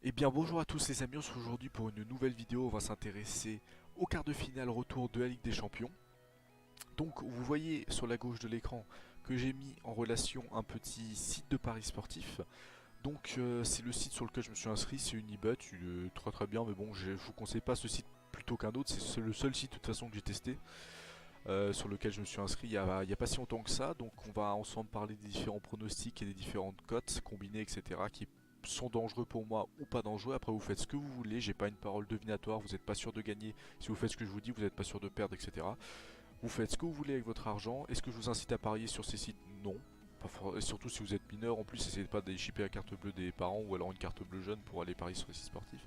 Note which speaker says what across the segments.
Speaker 1: Eh bien bonjour à tous les amis, on se retrouve aujourd'hui pour une nouvelle vidéo. On va s'intéresser au quart de finale retour de la Ligue des Champions. Donc vous voyez sur la gauche de l'écran que j'ai mis en relation un petit site de paris sportif. Donc c'est le site sur lequel je me suis inscrit, c'est Unibet, il est très très bien, mais bon je vous conseille pas ce site plutôt qu'un autre, c'est le seul site de toute façon que j'ai testé. Sur lequel je me suis inscrit il y a pas si longtemps que ça. Donc on va ensemble parler des différents pronostics et des différentes cotes combinées, etc. qui sont dangereux pour moi ou pas dangereux. Après vous faites ce que vous voulez, j'ai pas une parole divinatoire, vous n'êtes pas sûr de gagner. Si vous faites ce que je vous dis, vous n'êtes pas sûr de perdre, etc. Vous faites ce que vous voulez avec votre argent. Est-ce que je vous incite à parier sur ces sites? Non. Et surtout si vous êtes mineur, en plus essayez pas d'aller chipper la carte bleue des parents ou alors une carte bleue jeune pour aller parier sur les sites sportifs.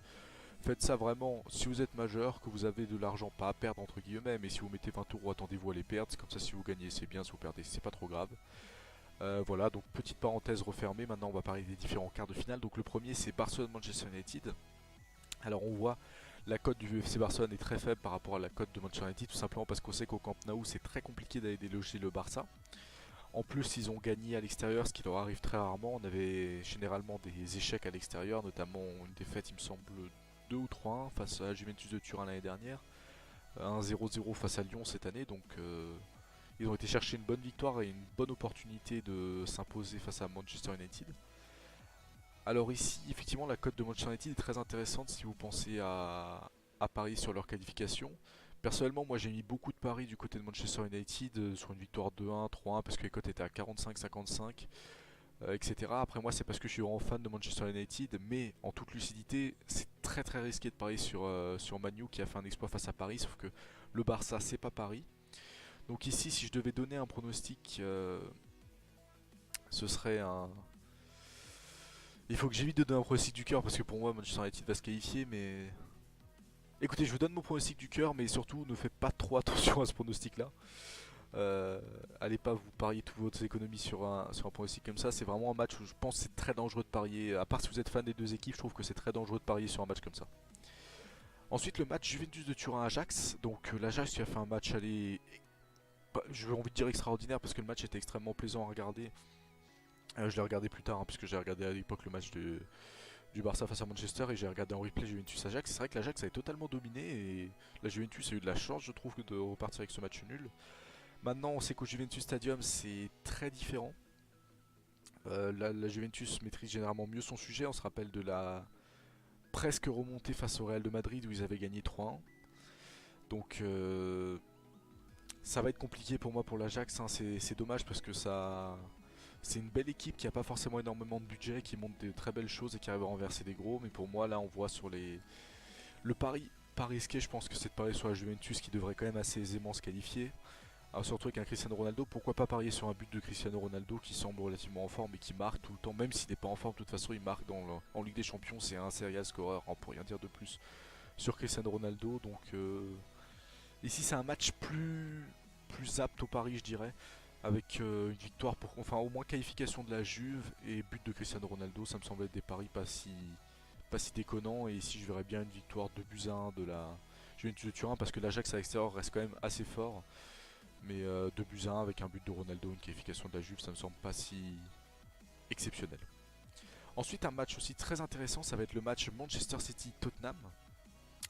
Speaker 1: Faites ça vraiment si vous êtes majeur, que vous avez de l'argent pas à perdre entre guillemets, mais si vous mettez 20 euros, attendez-vous à les perdre. C'est comme ça, si vous gagnez c'est bien, si vous perdez c'est pas trop grave. Voilà, donc petite parenthèse refermée, maintenant on va parler des différents quarts de finale. Donc le premier c'est Barcelone-Manchester United. Alors on voit la cote du FC Barcelone est très faible par rapport à la cote de Manchester United, tout simplement parce qu'on sait qu'au Camp Nou c'est très compliqué d'aller déloger le Barça. En plus ils ont gagné à l'extérieur, ce qui leur arrive très rarement. On avait généralement des échecs à l'extérieur, notamment une défaite il me semble 2 ou 3-1 face à Juventus de Turin l'année dernière, un 0-0 face à Lyon cette année, donc ils ont été chercher une bonne victoire et une bonne opportunité de s'imposer face à Manchester United. Alors ici, effectivement, la cote de Manchester United est très intéressante si vous pensez à parier sur leur qualification. Personnellement, moi j'ai mis beaucoup de paris du côté de Manchester United sur une victoire 2-1, 3-1 parce que les cotes étaient à 45-55, etc. Après moi c'est parce que je suis vraiment fan de Manchester United, mais en toute lucidité c'est très très risqué de parier sur Manu qui a fait un exploit face à Paris, sauf que le Barça c'est pas Paris. Donc ici si je devais donner un pronostic, ce serait un... Il faut que j'évite de donner un pronostic du cœur parce que pour moi Manchester United va se qualifier, mais... Écoutez, je vous donne mon pronostic du cœur, mais surtout ne faites pas trop attention à ce pronostic là. Allez pas vous parier toutes vos économies sur un pronostic comme ça. C'est vraiment un match où je pense que c'est très dangereux de parier. À part si vous êtes fan des deux équipes, je trouve que c'est très dangereux de parier sur un match comme ça. Ensuite, le match Juventus de Turin-Ajax. Donc l'Ajax qui a fait un match aller, j'ai envie de dire extraordinaire parce que le match était extrêmement plaisant à regarder. Je l'ai regardé plus tard, hein, puisque j'ai regardé à l'époque le match du Barça face à Manchester et j'ai regardé en replay Juventus-Ajax. C'est vrai que l'Ajax avait totalement dominé et la Juventus a eu de la chance, je trouve, de repartir avec ce match nul. Maintenant, on sait qu'au Juventus Stadium, c'est très différent. La Juventus maîtrise généralement mieux son sujet. On se rappelle de la presque remontée face au Real de Madrid où ils avaient gagné 3-1. Donc ça va être compliqué pour moi pour l'Ajax. Hein. C'est dommage parce que ça, c'est une belle équipe qui n'a pas forcément énormément de budget, qui monte de très belles choses et qui arrive à renverser des gros. Mais pour moi, là, on voit sur le pari pas risqué. Je pense que c'est de parier sur la Juventus qui devrait quand même assez aisément se qualifier. Alors surtout avec un Cristiano Ronaldo, pourquoi pas parier sur un but de Cristiano Ronaldo qui semble relativement en forme et qui marque tout le temps, même s'il n'est pas en forme, de toute façon il marque en Ligue des Champions, c'est un serial scorer, on peut rien dire de plus sur Cristiano Ronaldo, donc ici c'est un match plus apte au pari je dirais, avec une victoire, enfin au moins qualification de la Juve et but de Cristiano Ronaldo, ça me semble être des paris pas si déconnants, et ici je verrais bien une victoire 2 buts à 1 de la Juventus de Turin, parce que l'Ajax à l'extérieur reste quand même assez fort. Mais 2 buts à 1 avec un but de Ronaldo, une qualification de la Juve, ça me semble pas si exceptionnel. Ensuite, un match aussi très intéressant, ça va être le match Manchester City-Tottenham.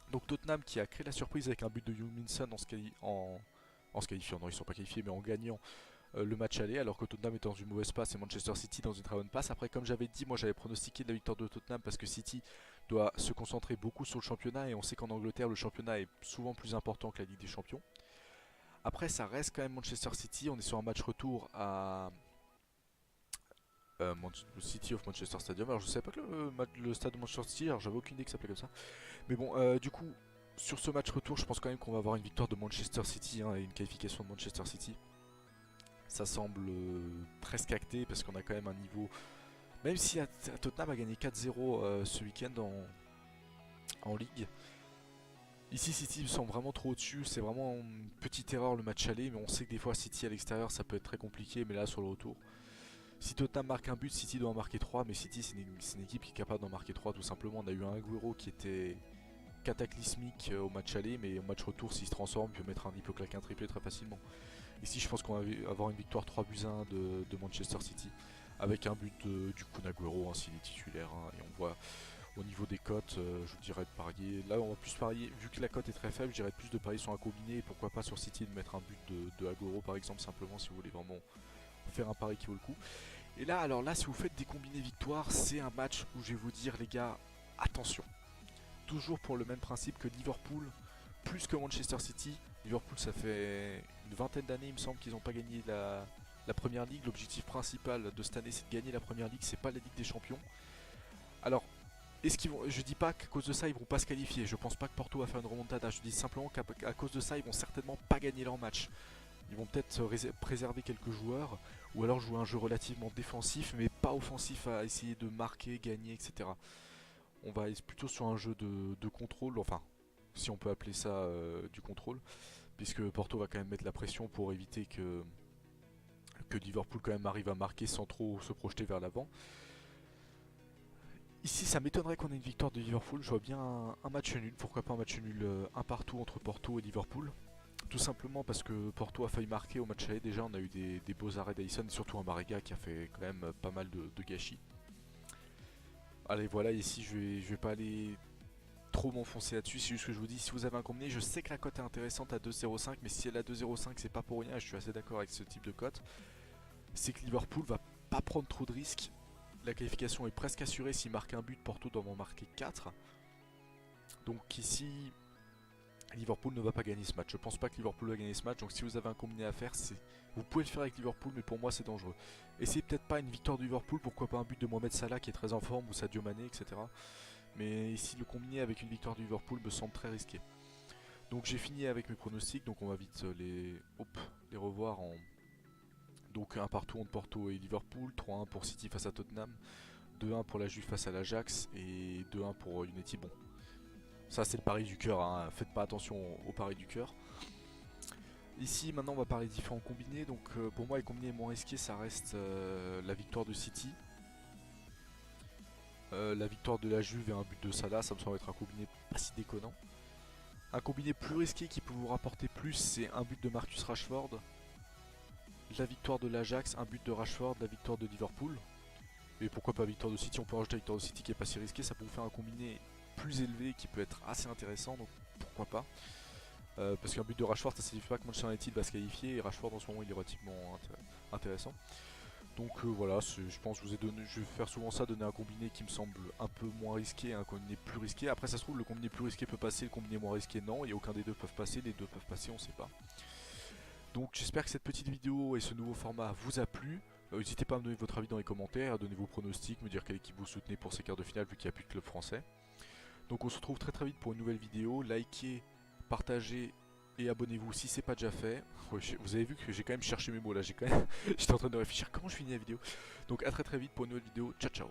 Speaker 1: Donc Tottenham qui a créé la surprise avec un but de Heung-min Son en se qualifiant, non ils sont pas qualifiés, mais en gagnant le match aller, alors que Tottenham est dans une mauvaise passe et Manchester City dans une très bonne passe. Après, comme j'avais dit, moi j'avais pronostiqué de la victoire de Tottenham parce que City doit se concentrer beaucoup sur le championnat et on sait qu'en Angleterre le championnat est souvent plus important que la Ligue des Champions. Après, ça reste quand même Manchester City. On est sur un match retour à City of Manchester Stadium. Alors, je savais pas que le stade de Manchester City, alors j'avais aucune idée que ça s'appelait comme ça. Mais bon, du coup, sur ce match retour, je pense quand même qu'on va avoir une victoire de Manchester City, hein, et une qualification de Manchester City. Ça semble presque acté parce qu'on a quand même un niveau. Même si Tottenham a gagné 4-0 ce week-end en Ligue. Ici, City me semble vraiment trop au-dessus. C'est vraiment une petite erreur le match aller, mais on sait que des fois City à l'extérieur ça peut être très compliqué, mais là sur le retour, si Tottenham marque un but, City doit en marquer 3, mais City c'est une équipe qui est capable d'en marquer 3 tout simplement. On a eu un Agüero qui était cataclysmique au match aller, mais au match retour s'il se transforme, il peut claquer un triplé très facilement. Ici je pense qu'on va avoir une victoire 3 buts à 1 de Manchester City, avec un but du Kun Agüero, hein, s'il est titulaire, hein, et Au niveau des cotes, je dirais de parier. Là, on va plus parier, vu que la cote est très faible, je dirais plus de parier sur un combiné et pourquoi pas sur City de mettre un but de Agüero par exemple, simplement si vous voulez vraiment faire un pari qui vaut le coup. Et là, alors là, si vous faites des combinés victoires, c'est un match où je vais vous dire, les gars, attention. Toujours pour le même principe que Liverpool, plus que Manchester City. Liverpool, ça fait une vingtaine d'années, il me semble, qu'ils n'ont pas gagné la Première Ligue. L'objectif principal de cette année, c'est de gagner la Première Ligue, c'est pas la Ligue des Champions. Alors, est-ce qu'ils vont, je dis pas qu'à cause de ça, ils vont pas se qualifier. Je pense pas que Porto va faire une remontada. Je dis simplement qu'à cause de ça, ils vont certainement pas gagner leur match. Ils vont peut-être préserver quelques joueurs, ou alors jouer un jeu relativement défensif, mais pas offensif à essayer de marquer, gagner, etc. On va être plutôt sur un jeu de contrôle, enfin, si on peut appeler ça du contrôle, puisque Porto va quand même mettre la pression pour éviter que Liverpool quand même arrive à marquer sans trop se projeter vers l'avant. Ici, ça m'étonnerait qu'on ait une victoire de Liverpool. Je vois bien un match nul, pourquoi pas un match nul un partout entre Porto et Liverpool. Tout simplement parce que Porto a failli marquer au match aller. Déjà, on a eu des beaux arrêts d'Alisson et surtout un Marega qui a fait quand même pas mal de gâchis. Allez, voilà, ici, je vais pas aller trop m'enfoncer là-dessus. C'est juste que je vous dis, si vous avez un combiné, je sais que la cote est intéressante à 2,05, mais si elle est à 2,05, c'est pas pour rien. Je suis assez d'accord avec ce type de cote. C'est que Liverpool va pas prendre trop de risques. La qualification est presque assurée. S'il marque un but, Porto doit en marquer 4. Donc ici, Liverpool ne va pas gagner ce match. Je pense pas que Liverpool va gagner ce match. Donc si vous avez un combiné à faire, vous pouvez le faire avec Liverpool, mais pour moi c'est dangereux. Essayez peut-être pas une victoire de Liverpool, pourquoi pas un but de Mohamed Salah qui est très en forme, ou Sadio Mané, etc. Mais ici le combiné avec une victoire de Liverpool me semble très risqué. Donc j'ai fini avec mes pronostics, donc on va vite les revoir en... Donc un partout entre Porto et Liverpool, 3-1 pour City face à Tottenham, 2-1 pour la Juve face à l'Ajax et 2-1 pour United. Bon, ça c'est le pari du cœur, hein. Faites pas attention au pari du cœur. Ici maintenant on va parler des différents combinés. Donc pour moi les combinés les moins risqués ça reste la victoire de City, la victoire de la Juve et un but de Salah. Ça me semble être un combiné pas si déconnant. Un combiné plus risqué qui peut vous rapporter plus, c'est un but de Marcus Rashford, la victoire de l'Ajax, un but de Rashford, la victoire de Liverpool. Et pourquoi pas victoire de City, on peut rajouter la victoire de City qui est pas si risqué, ça peut vous faire un combiné plus élevé qui peut être assez intéressant, donc pourquoi pas. Parce qu'un but de Rashford, ça signifie pas que Manchester United va se qualifier, et Rashford en ce moment il est relativement intéressant. Donc voilà, je pense que je vais faire souvent ça, donner un combiné qui me semble un peu moins risqué et un combiné plus risqué. Après ça se trouve le combiné plus risqué peut passer, le combiné moins risqué non, et aucun des deux peuvent passer, les deux peuvent passer, on sait pas. Donc j'espère que cette petite vidéo et ce nouveau format vous a plu. N'hésitez pas à me donner votre avis dans les commentaires, à donner vos pronostics, me dire quelle équipe vous soutenez pour ces quarts de finale vu qu'il n'y a plus de club français. Donc on se retrouve très vite pour une nouvelle vidéo. Likez, partagez et abonnez-vous si c'est pas déjà fait. Ouais, vous avez vu que j'ai quand même cherché mes mots là, j'étais en train de réfléchir comment je finis la vidéo. Donc à très vite pour une nouvelle vidéo. Ciao ciao.